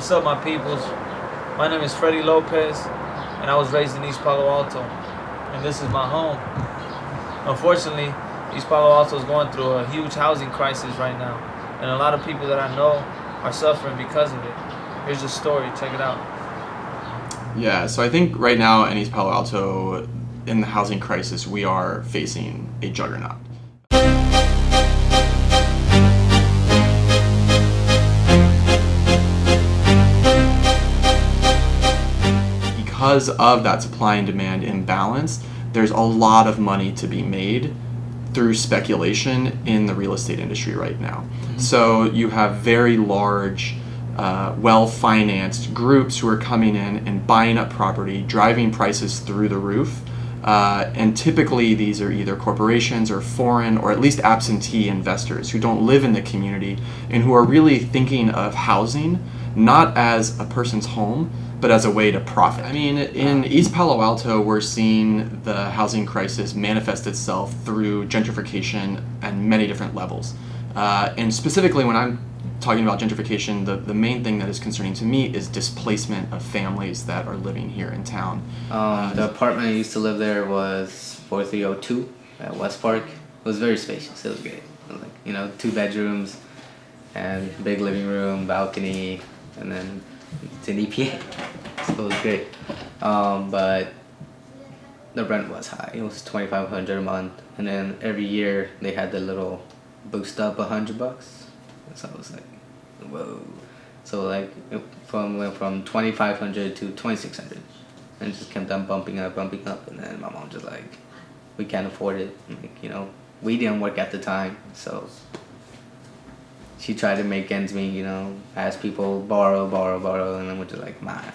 What's up, my peoples? My name is Freddie Lopez, and I was raised in East Palo Alto, and this is my home. Unfortunately, East Palo Alto is going through a huge housing crisis right now, and a lot of people that I know are suffering because of it. Here's the story, check it out. Yeah, so I think right now in East Palo Alto, in the housing crisis, we are facing a juggernaut. Because of that supply and demand imbalance, there's a lot of money to be made through speculation in the real estate industry right now. So you have very large, well-financed groups who are coming in and buying up property, driving prices through the roof. And typically these are either corporations or foreign or at least absentee investors who don't live in the community and who are really thinking of housing not as a person's home, but as a way to profit. I mean, in East Palo Alto, we're seeing the housing crisis manifest itself through gentrification at many different levels. And specifically when I'm talking about gentrification, the main thing that is concerning to me is displacement of families that are living here in town. The apartment I used to live there was 4302 at West Park. It was very spacious. It was great. It was like, 2 bedrooms and big living room, balcony, and then it's an EPA. So it was great. But the rent was high. It was $2,500 a month, and then every year they had the little boost up $100. So I was like, whoa. So like it went from 2,500 to 2,600, and it just kept on bumping up, and then my mom just like, we can't afford it. Like, we didn't work at the time, so she tried to make ends meet. Ask people borrow, and then we're just like, man,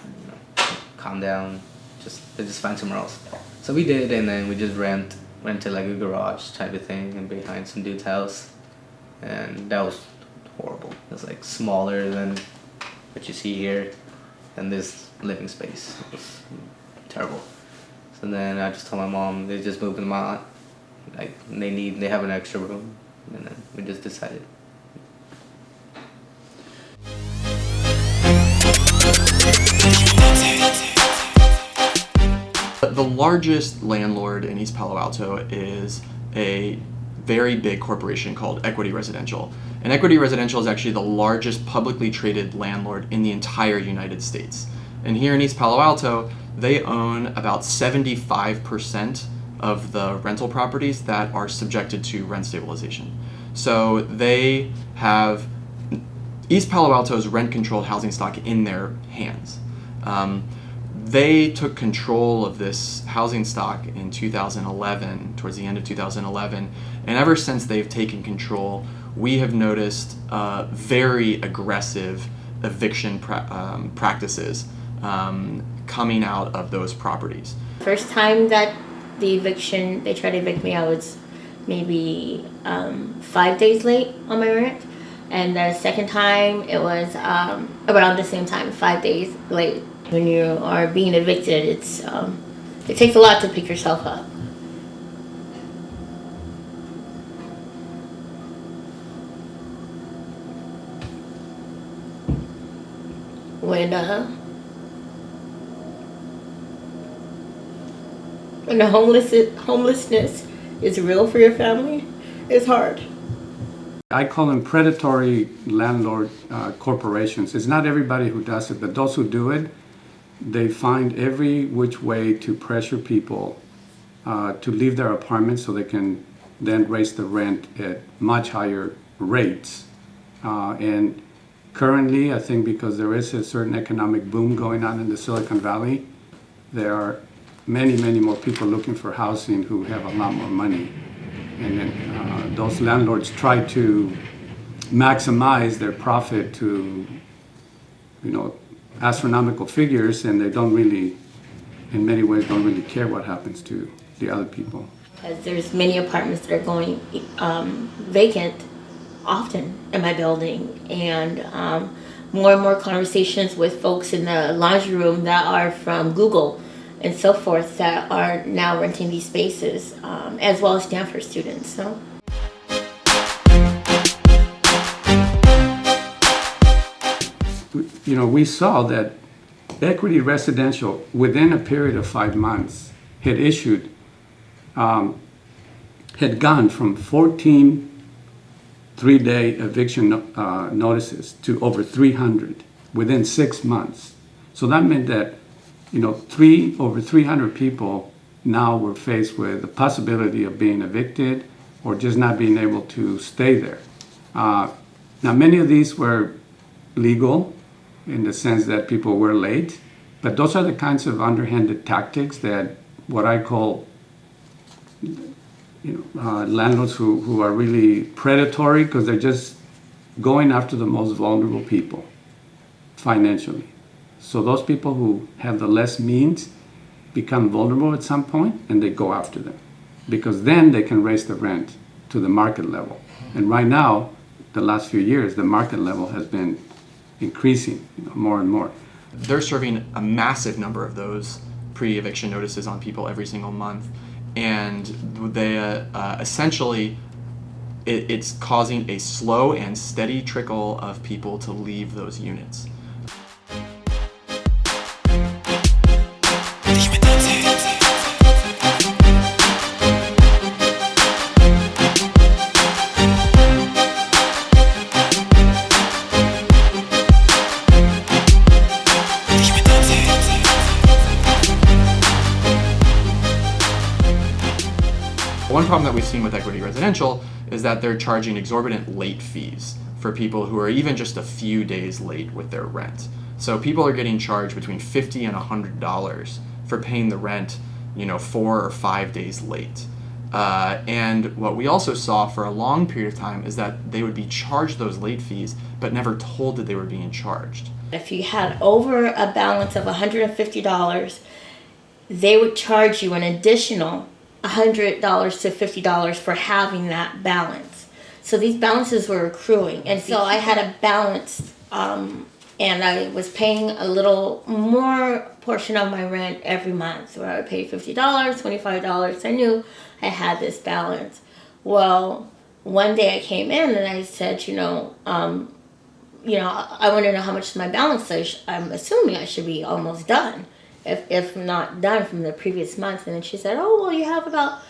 calm down, just find somewhere else. So we did, and then we just rented like a garage type of thing, and behind some dude's house, and that was horrible. It was like smaller than what you see here, and this living space. It was terrible. So then I just told my mom they just moved them out. Like they have an extra room, and then we just decided. The largest landlord in East Palo Alto is a very big corporation called Equity Residential. And Equity Residential is actually the largest publicly traded landlord in the entire United States. And here in East Palo Alto, they own about 75% of the rental properties that are subjected to rent stabilization. So they have East Palo Alto's rent-controlled housing stock in their hands. They took control of this housing stock in 2011, towards the end of 2011, and ever since they've taken control, we have noticed very aggressive eviction practices coming out of those properties. First time that they tried to evict me, I was maybe 5 days late on my rent. And the second time, it was around the same time, 5 days late. When you are being evicted, it takes a lot to pick yourself up. When the homelessness is real for your family, it's hard. I call them predatory landlord corporations. It's not everybody who does it, but those who do it, they find every which way to pressure people to leave their apartments so they can then raise the rent at much higher rates. And currently, I think because there is a certain economic boom going on in the Silicon Valley, there are many, many more people looking for housing who have a lot more money. And then those landlords try to maximize their profit to, astronomical figures, and they don't really, in many ways, don't really care what happens to the other people. Because there's many apartments that are going vacant often in my building, and more and more conversations with folks in the laundry room that are from Google and so forth that are now renting these spaces, as well as Stanford students. So. we saw that Equity Residential, within a period of 5 months, had issued, had gone from 14 3-day eviction notices to over 300 within 6 months. So that meant that, over 300 people now were faced with the possibility of being evicted or just not being able to stay there. Now, many of these were legal in the sense that people were late, but those are the kinds of underhanded tactics that what I call landlords who are really predatory because they're just going after the most vulnerable people financially. So those people who have the less means become vulnerable at some point and they go after them because then they can raise the rent to the market level. And right now, the last few years, the market level has been increasing more and more. They're serving a massive number of those pre-eviction notices on people every single month. And they essentially, it's causing a slow and steady trickle of people to leave those units. One problem that we've seen with Equity Residential is that they're charging exorbitant late fees for people who are even just a few days late with their rent. So people are getting charged between $50 and $100 for paying the rent, 4 or 5 days late. And what we also saw for a long period of time is that they would be charged those late fees, but never told that they were being charged. If you had over a balance of $150, they would charge you an additional $100 to $50 for having that balance. So these balances were accruing, and so I had a balance, and I was paying a little more portion of my rent every month, where I would pay $50, $25. I knew I had this balance. Well, one day I came in and I said, I want to know how much is my balance. So I'm assuming I should be almost done. If not done from the previous month. And then she said, oh, well, you have about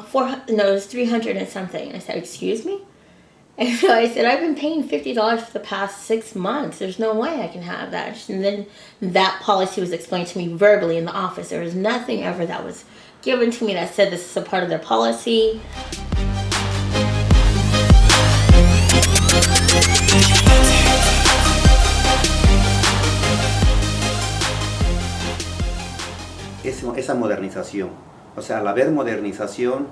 300 and something. And I said, excuse me? And so I said, I've been paying $50 for the past 6 months. There's no way I can have that. And then that policy was explained to me verbally in the office. There was nothing ever that was given to me that said this is a part of their policy. Esa modernización, o sea, al haber modernización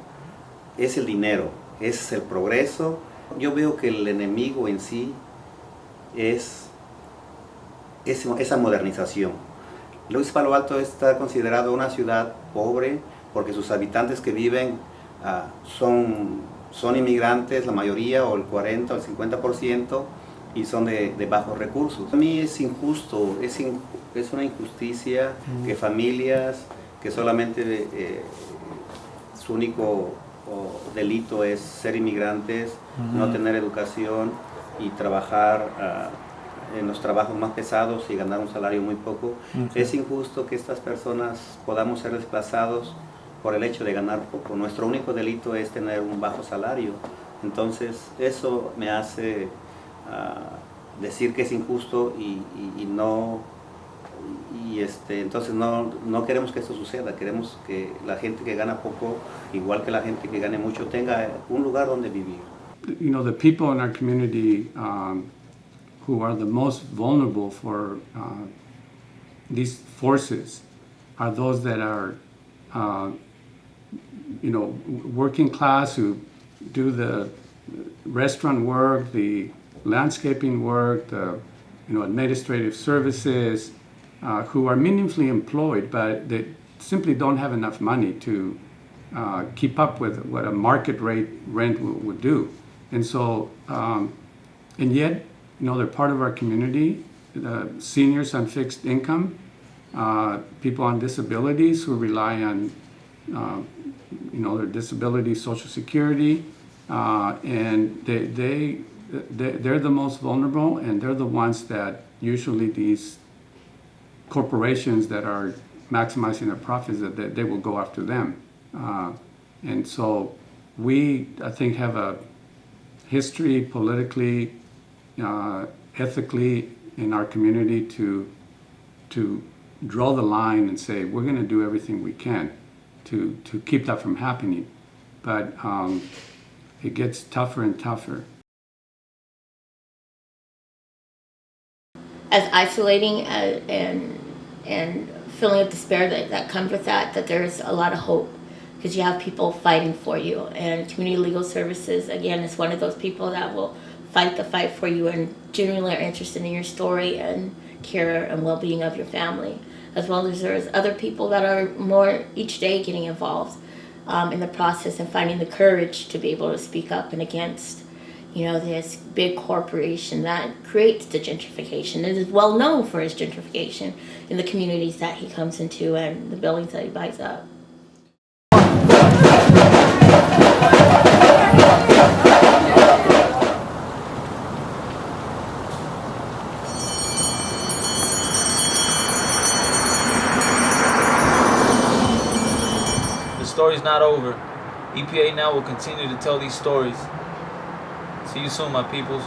es el dinero, es el progreso. Yo veo que el enemigo en sí es esa modernización. East Palo Alto está considerado una ciudad pobre porque sus habitantes que viven son inmigrantes, la mayoría, o el 40 o el 50%, y son de bajos recursos. A mí es injusto, es una injusticia que familias que solamente su único delito es ser inmigrantes, no tener educación y trabajar en los trabajos más pesados y ganar un salario muy poco. Es injusto que estas personas podamos ser desplazados por el hecho de ganar poco. Nuestro único delito es tener un bajo salario. Entonces eso me hace decir que es injusto entonces no queremos que esto suceda. Queremos que la gente que gana poco, igual que la gente que gane mucho, tenga un lugar donde vivir. The people in our community who are the most vulnerable for these forces are those that are working class, who do the restaurant work, the landscaping work, the administrative services, who are meaningfully employed, but they simply don't have enough money to keep up with what a market rate rent would do. And so, and yet, they're part of our community. Seniors on fixed income, people on disabilities who rely on, their disability, Social Security, and they they're the most vulnerable, and they're the ones that usually these corporations that are maximizing their profits, that they will go after them. And so we, I think, have a history politically, ethically in our community to draw the line and say we're going to do everything we can to keep that from happening. But it gets tougher and tougher. As isolating and feeling of despair that comes with that there's a lot of hope, because you have people fighting for you, and community legal services again is one of those people that will fight the fight for you and genuinely are interested in your story and care and well-being of your family, as well as there's other people that are more each day getting involved in the process and finding the courage to be able to speak up and against this big corporation that creates the gentrification and is well known for his gentrification in the communities that he comes into and the buildings that he buys up. The story's not over. EPA Now will continue to tell these stories. See you soon, my peoples.